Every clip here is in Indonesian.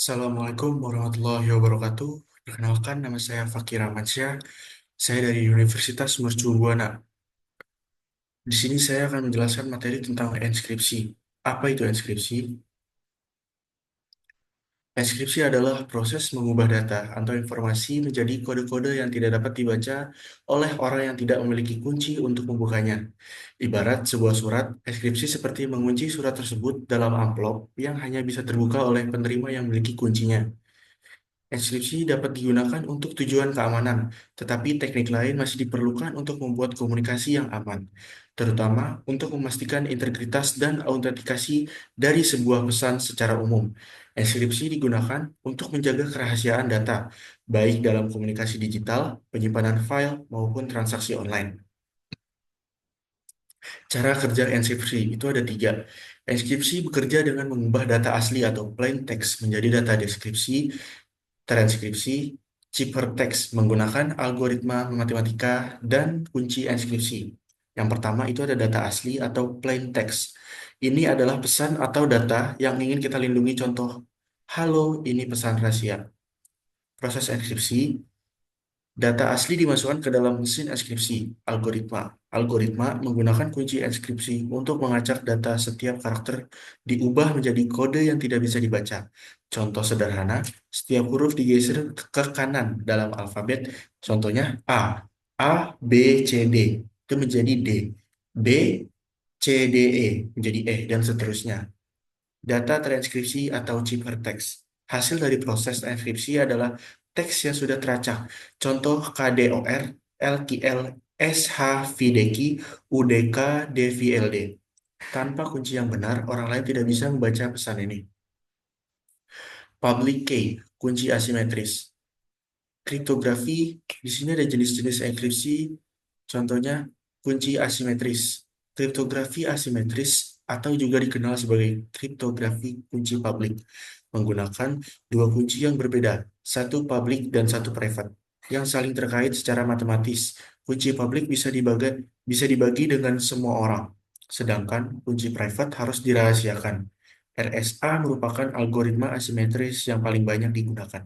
Assalamualaikum warahmatullahi wabarakatuh. Perkenalkan, nama saya Fakir Ahmadsyah. Saya dari Universitas Mercu Buana. Di sini saya akan menjelaskan materi tentang enskripsi. Apa itu enskripsi? Enskripsi adalah proses mengubah data atau informasi menjadi kode-kode yang tidak dapat dibaca oleh orang yang tidak memiliki kunci untuk membukanya. Ibarat sebuah surat, enskripsi seperti mengunci surat tersebut dalam amplop yang hanya bisa terbuka oleh penerima yang memiliki kuncinya. Enskripsi dapat digunakan untuk tujuan keamanan, tetapi teknik lain masih diperlukan untuk membuat komunikasi yang aman, terutama untuk memastikan integritas dan autentikasi dari sebuah pesan secara umum. Enskripsi digunakan untuk menjaga kerahasiaan data, baik dalam komunikasi digital, penyimpanan file, maupun transaksi online. Cara kerja enskripsi itu ada tiga. Enskripsi bekerja dengan mengubah data asli atau plain text menjadi data deskripsi, transkripsi, ciphertext menggunakan algoritma matematika dan kunci enskripsi. Yang pertama itu ada data asli atau plain text. Ini adalah pesan atau data yang ingin kita lindungi. Contoh, halo, ini pesan rahasia. Proses enskripsi, data asli dimasukkan ke dalam mesin enskripsi, algoritma. Algoritma menggunakan kunci enskripsi untuk mengacak data. Setiap karakter diubah menjadi kode yang tidak bisa dibaca. Contoh sederhana, setiap huruf digeser ke kanan dalam alfabet. Contohnya A, B, C, D, itu menjadi D. B, C, D, E, menjadi E, dan seterusnya. Data transkripsi atau ciphertext. Hasil dari proses transkripsi adalah teks yang sudah teracak. Contoh KDOR, LQL, SHVDQ, UDK, DVLD. Tanpa kunci yang benar, orang lain tidak bisa membaca pesan ini. Public key, kunci asimetris. Kriptografi, di sini ada jenis-jenis enkripsi, contohnya kunci asimetris. Kriptografi asimetris atau juga dikenal sebagai kriptografi kunci publik menggunakan dua kunci yang berbeda, satu publik dan satu private, yang saling terkait secara matematis. Kunci publik bisa dibagi dengan semua orang, sedangkan kunci private harus dirahasiakan. RSA merupakan algoritma asimetris yang paling banyak digunakan.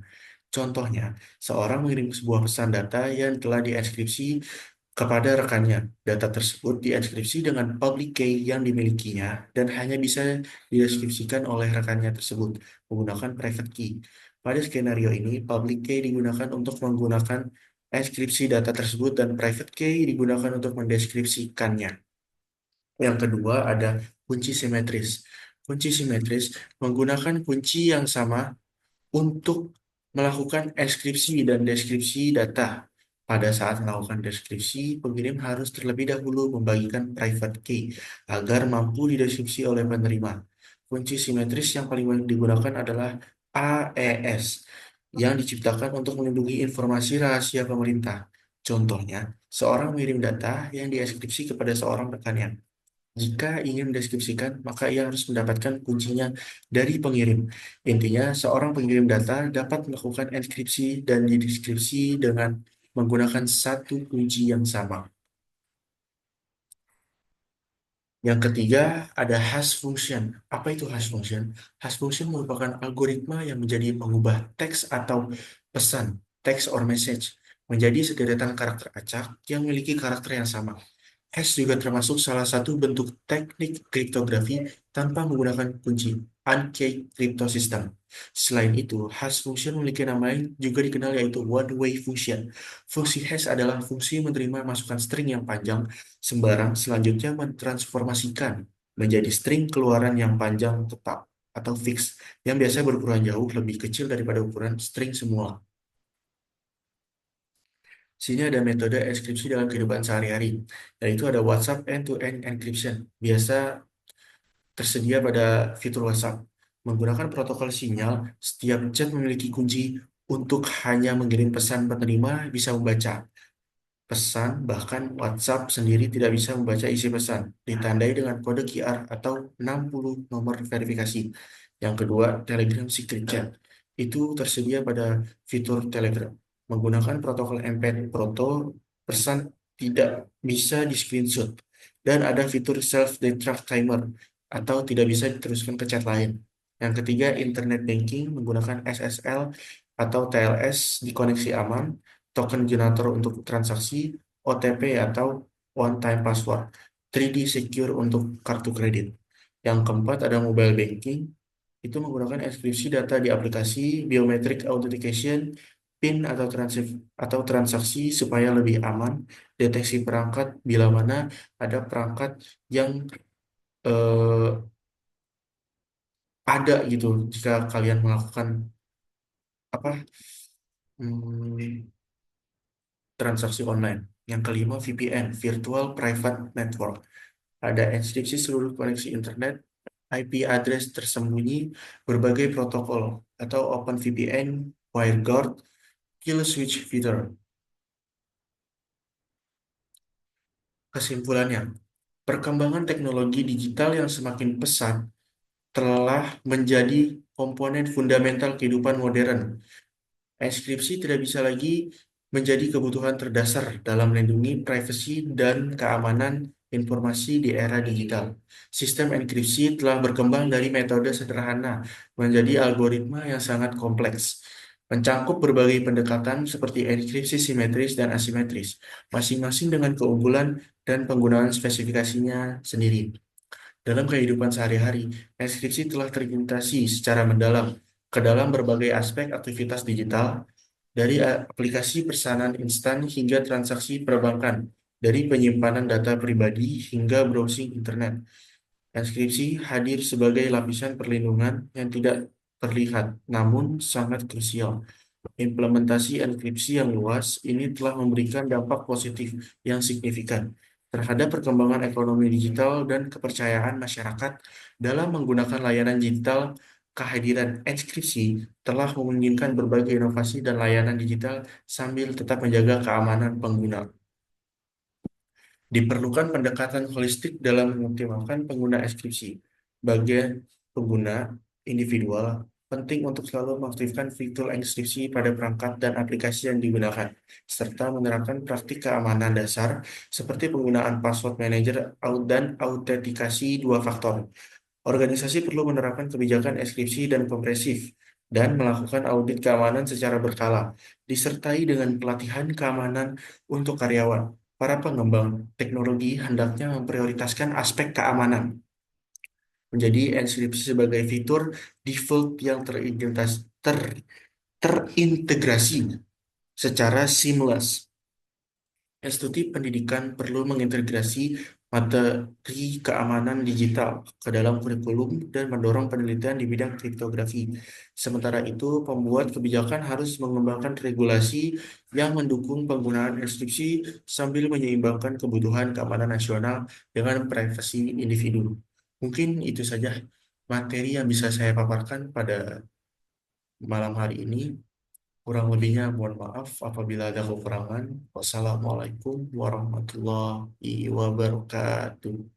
Contohnya, seorang mengirim sebuah pesan data yang telah dienkripsi kepada rekannya. Data tersebut dienkripsi dengan public key yang dimilikinya dan hanya bisa dideskripsikan oleh rekannya tersebut menggunakan private key. Pada skenario ini, public key digunakan untuk menggunakan enkripsi data tersebut dan private key digunakan untuk mendeskripsikannya. Yang kedua ada kunci simetris. Kunci simetris menggunakan kunci yang sama untuk melakukan enskripsi dan deskripsi data. Pada saat melakukan deskripsi, pengirim harus terlebih dahulu membagikan private key agar mampu dideskripsi oleh penerima. Kunci simetris yang paling banyak digunakan adalah AES yang diciptakan untuk melindungi informasi rahasia pemerintah. Contohnya, seorang mengirim data yang dienkripsi kepada seorang rekannya. Jika ingin mendeskripsikan, maka ia harus mendapatkan kuncinya dari pengirim. Intinya, seorang pengirim data dapat melakukan enkripsi dan dideskripsi dengan menggunakan satu kunci yang sama. Yang ketiga, ada hash function. Apa itu hash function? Hash function merupakan algoritma yang menjadi mengubah teks atau pesan, text or message, menjadi sederetan karakter acak yang memiliki karakter yang sama. Hash juga termasuk salah satu bentuk teknik kriptografi tanpa menggunakan kunci, unkeyed crypto system. Selain itu, hash function memiliki nama yang juga dikenal yaitu one-way function. Fungsi hash adalah fungsi menerima masukan string yang panjang, sembarang selanjutnya mentransformasikan menjadi string keluaran yang panjang tetap atau fix, yang biasanya berukuran jauh lebih kecil daripada ukuran string semula. Sini ada metode enkripsi dalam kehidupan sehari-hari, yaitu ada WhatsApp end-to-end encryption. Biasa tersedia pada fitur WhatsApp. Menggunakan protokol sinyal, setiap chat memiliki kunci untuk hanya mengirim pesan penerima bisa membaca pesan, bahkan WhatsApp sendiri tidak bisa membaca isi pesan, ditandai dengan kode QR atau 60 nomor verifikasi. Yang kedua, Telegram Secret Chat. Itu tersedia pada fitur Telegram. Menggunakan protokol embed Proto, pesan tidak bisa di-screenshot. Dan ada fitur self-destruct timer, atau tidak bisa diteruskan ke chat lain. Yang ketiga, Internet Banking menggunakan SSL atau TLS di koneksi aman, token generator untuk transaksi, OTP atau One Time Password, 3D Secure untuk kartu kredit. Yang keempat ada Mobile Banking, itu menggunakan enkripsi data di aplikasi, biometric authentication, PIN atau transaksi supaya lebih aman, deteksi perangkat bila mana ada perangkat yang eh, ada gitu jika kalian melakukan apa hmm, transaksi online. Yang kelima VPN, Virtual Private Network. Ada enkripsi seluruh koneksi internet, IP address tersembunyi, berbagai protokol atau OpenVPN, WireGuard, Kill Switch Feeder. Kesimpulannya, perkembangan teknologi digital yang semakin pesat telah menjadi komponen fundamental kehidupan modern. Enkripsi tidak bisa lagi menjadi kebutuhan terdasar dalam melindungi privasi dan keamanan informasi di era digital. Sistem enkripsi telah berkembang dari metode sederhana menjadi algoritma yang sangat kompleks, mencangkup berbagai pendekatan seperti enkripsi simetris dan asimetris, masing-masing dengan keunggulan dan penggunaan spesifikasinya sendiri. Dalam kehidupan sehari-hari, enkripsi telah terintegrasi secara mendalam ke dalam berbagai aspek aktivitas digital, dari aplikasi pesanan instan hingga transaksi perbankan, dari penyimpanan data pribadi hingga browsing internet. Enkripsi hadir sebagai lapisan perlindungan yang tidak terlihat, namun sangat krusial. Implementasi enkripsi yang luas ini telah memberikan dampak positif yang signifikan terhadap perkembangan ekonomi digital dan kepercayaan masyarakat dalam menggunakan layanan digital. Kehadiran enkripsi telah memungkinkan berbagai inovasi dan layanan digital sambil tetap menjaga keamanan pengguna. Diperlukan pendekatan holistik dalam mengoptimalkan pengguna enkripsi. Bagian pengguna individual penting untuk selalu mengaktifkan fitur enkripsi pada perangkat dan aplikasi yang digunakan, serta menerapkan praktik keamanan dasar seperti penggunaan password manager dan autentikasi dua faktor. Organisasi perlu menerapkan kebijakan enkripsi dan kompresif dan melakukan audit keamanan secara berkala, disertai dengan pelatihan keamanan untuk karyawan. Para pengembang teknologi hendaknya memprioritaskan aspek keamanan, menjadi enkripsi sebagai fitur default yang terintegrasi secara seamless. Institusi pendidikan perlu mengintegrasi materi keamanan digital ke dalam kurikulum dan mendorong penelitian di bidang kriptografi. Sementara itu, pembuat kebijakan harus mengembangkan regulasi yang mendukung penggunaan enkripsi sambil menyeimbangkan kebutuhan keamanan nasional dengan privasi individu. Mungkin itu saja materi yang bisa saya paparkan pada malam hari ini. Kurang lebihnya mohon maaf apabila ada kekurangan. Wassalamualaikum warahmatullahi wabarakatuh.